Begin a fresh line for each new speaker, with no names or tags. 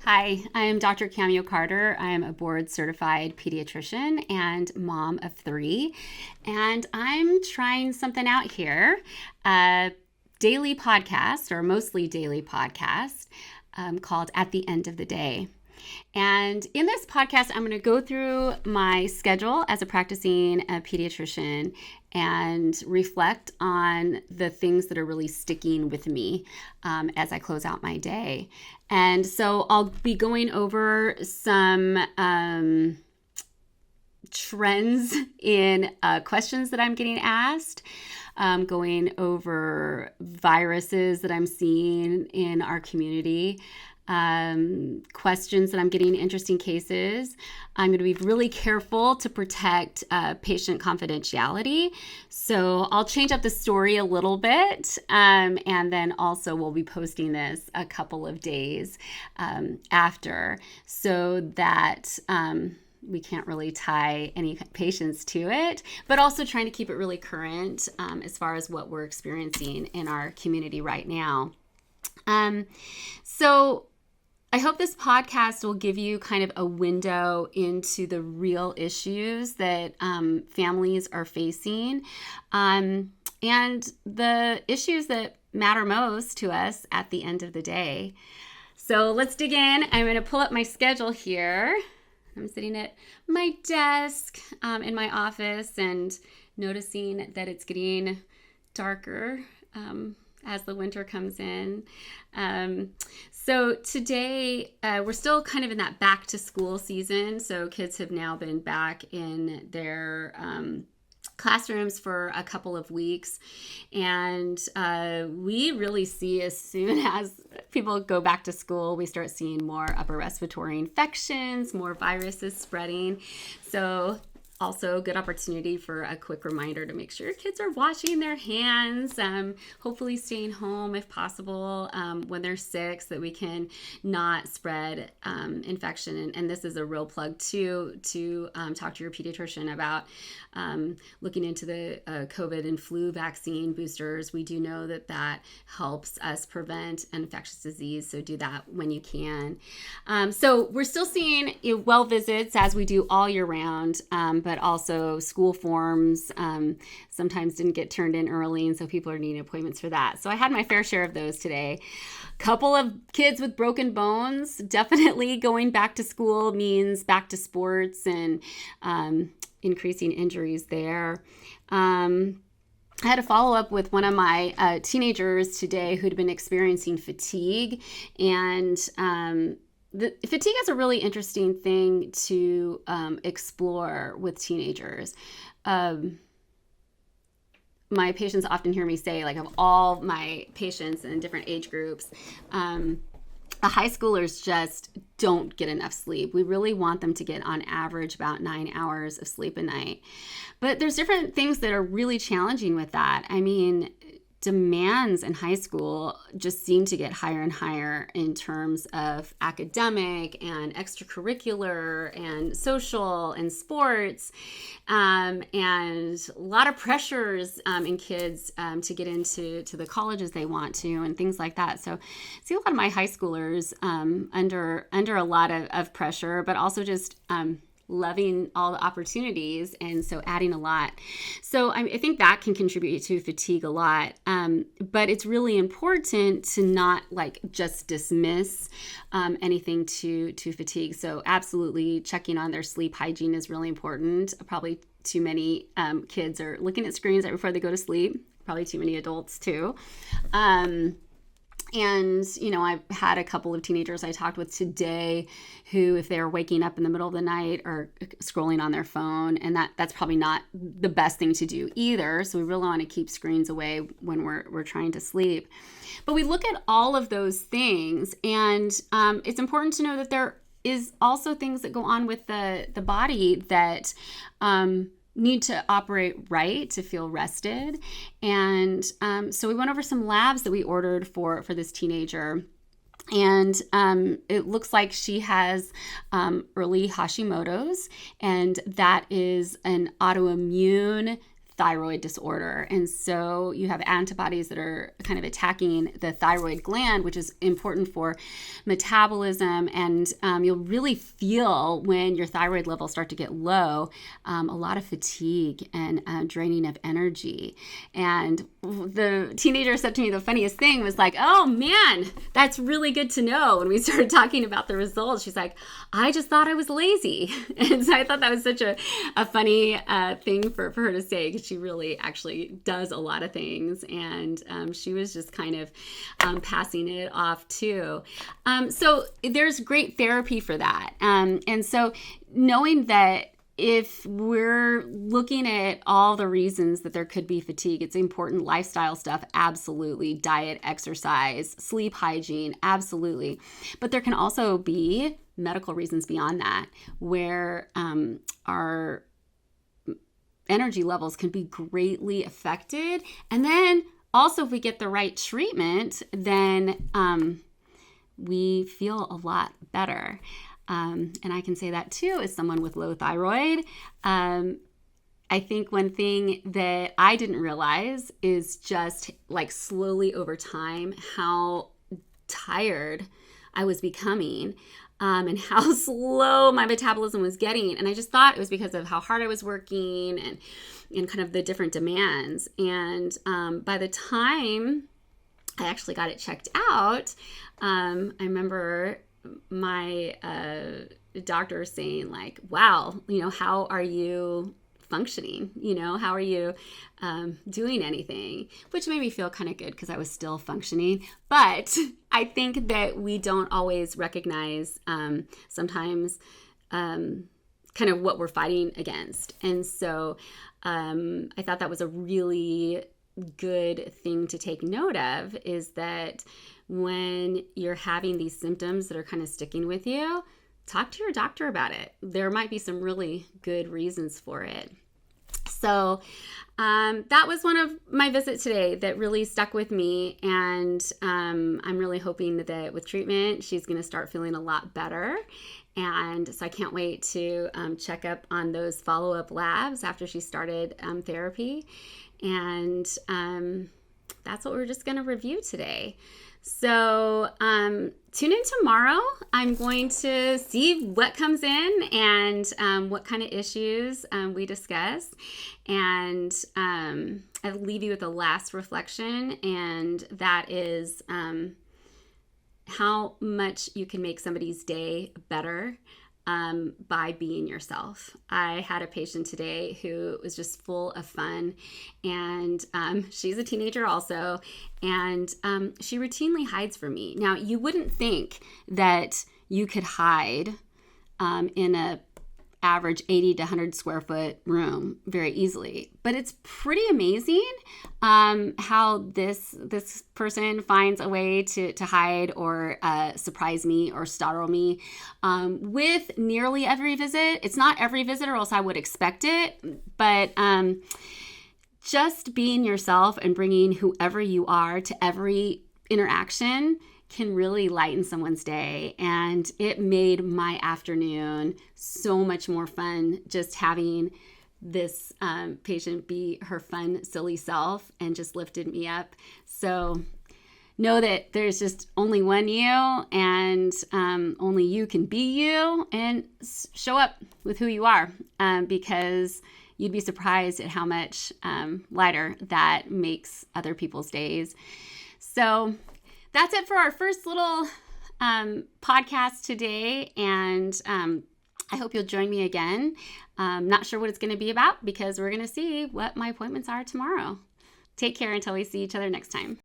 Hi, I am Dr. Cameo Carter. I am a board certified pediatrician and mom of three. And I'm trying something out here, a daily podcast, or mostly daily podcast, called At the End of the Day. And in this podcast, I'm going to go through my schedule as a practicing pediatrician and reflect on the things that are really sticking with me as I close out my day. And so I'll be going over some trends in questions that I'm getting asked, going over viruses that I'm seeing in our community, questions that I'm getting, interesting cases. I'm going to be really careful to protect patient confidentiality. So I'll change up the story a little bit. And then also we'll be posting this a couple of days after so that we can't really tie any patients to it, but also trying to keep it really current as far as what we're experiencing in our community right now. So I hope this podcast will give you kind of a window into the real issues that families are facing and the issues that matter most to us at the end of the day. So let's dig in. I'm going to pull up my schedule here. I'm sitting at my desk in my office and noticing that it's getting darker as the winter comes in. So today, we're still kind of in that back to school season. So kids have now been back in their classrooms for a couple of weeks. And we really see as soon as people go back to school, we start seeing more upper respiratory infections, more viruses spreading. So also a good opportunity for a quick reminder to make sure your kids are washing their hands, hopefully staying home if possible when they're sick so that we can not spread infection. And this is a real plug too, to talk to your pediatrician about looking into the COVID and flu vaccine boosters. We do know that that helps us prevent infectious disease, so do that when you can. So we're still seeing well visits as we do all year round, but also school forms sometimes didn't get turned in early, and so people are needing appointments for that. So I had my fair share of those today. Couple of kids with broken bones. Definitely going back to school means back to sports and increasing injuries there. I had a follow-up with one of my teenagers today who'd been experiencing fatigue, and the fatigue is a really interesting thing to explore with teenagers. My patients often hear me say, like, of all my patients in different age groups, the high schoolers just don't get enough sleep. We really want them to get on average about 9 hours of sleep a night. But there's different things that are really challenging with that. I mean, demands in high school just seem to get higher and higher in terms of academic and extracurricular and social and sports, and a lot of pressures in kids to get into the colleges they want to and things like that. So I see a lot of my high schoolers under a lot of pressure, but also just loving all the opportunities, and so adding a lot. So I think that can contribute to fatigue a lot, but it's really important to not just dismiss anything to fatigue. So absolutely checking on their sleep hygiene is really important. Probably too many kids are looking at screens right before they go to sleep. Probably too many adults too. And, I've had a couple of teenagers I talked with today who, if they're waking up in the middle of the night, are scrolling on their phone. And that's probably not the best thing to do either. So we really want to keep screens away when we're trying to sleep. But we look at all of those things, and it's important to know that there is also things that go on with the body that need to operate right to feel rested. And so we went over some labs that we ordered for this teenager. And it looks like she has early Hashimoto's, and that is an autoimmune thyroid disorder. And so you have antibodies that are kind of attacking the thyroid gland, which is important for metabolism. And you'll really feel when your thyroid levels start to get low, a lot of fatigue and draining of energy. And the teenager said to me the funniest thing was like, oh man, that's really good to know. When we started talking about the results, she's like, I just thought I was lazy. And so I thought that was such a funny thing for her to say, because she really actually does a lot of things. And she was just kind of passing it off too. So there's great therapy for that. And so knowing that if we're looking at all the reasons that there could be fatigue, it's important lifestyle stuff, absolutely. Diet, exercise, sleep hygiene, absolutely. But there can also be medical reasons beyond that, where our energy levels can be greatly affected. And then also, if we get the right treatment, then we feel a lot better. And I can say that too as someone with low thyroid. I think one thing that I didn't realize is just like slowly over time how tired I was becoming, and how slow my metabolism was getting. And I just thought it was because of how hard I was working and kind of the different demands. And by the time I actually got it checked out, I remember my doctor saying like, wow, how are you functioning? How are you doing anything? Which made me feel kind of good because I was still functioning. But I think that we don't always recognize sometimes kind of what we're fighting against. And so I thought that was a really good thing to take note of, is that when you're having these symptoms that are kind of sticking with you, talk to your doctor about it. There might be some really good reasons for it. So that was one of my visits today that really stuck with me. And I'm really hoping that with treatment, she's going to start feeling a lot better. And so I can't wait to check up on those follow-up labs after she started therapy. And that's what we're just going to review today. So tune in tomorrow. I'm going to see what comes in and what kind of issues we discuss. And I'll leave you with a last reflection, and that is how much you can make somebody's day better by being yourself. I had a patient today who was just full of fun, and she's a teenager also, and she routinely hides from me. Now, you wouldn't think that you could hide in a average 80 to 100 square foot room very easily, but it's pretty amazing how this person finds a way to hide or surprise me or startle me with nearly every visit. It's not every visit, or else I would expect it, but just being yourself and bringing whoever you are to every interaction can really lighten someone's day. And it made my afternoon so much more fun, just having this patient be her fun, silly self, and just lifted me up. So know that there's just only one you, and only you can be you, and show up with who you are, because you'd be surprised at how much lighter that makes other people's days. So that's it for our first little podcast today, and I hope you'll join me again. Not sure what it's going to be about, because we're going to see what my appointments are tomorrow. Take care until we see each other next time.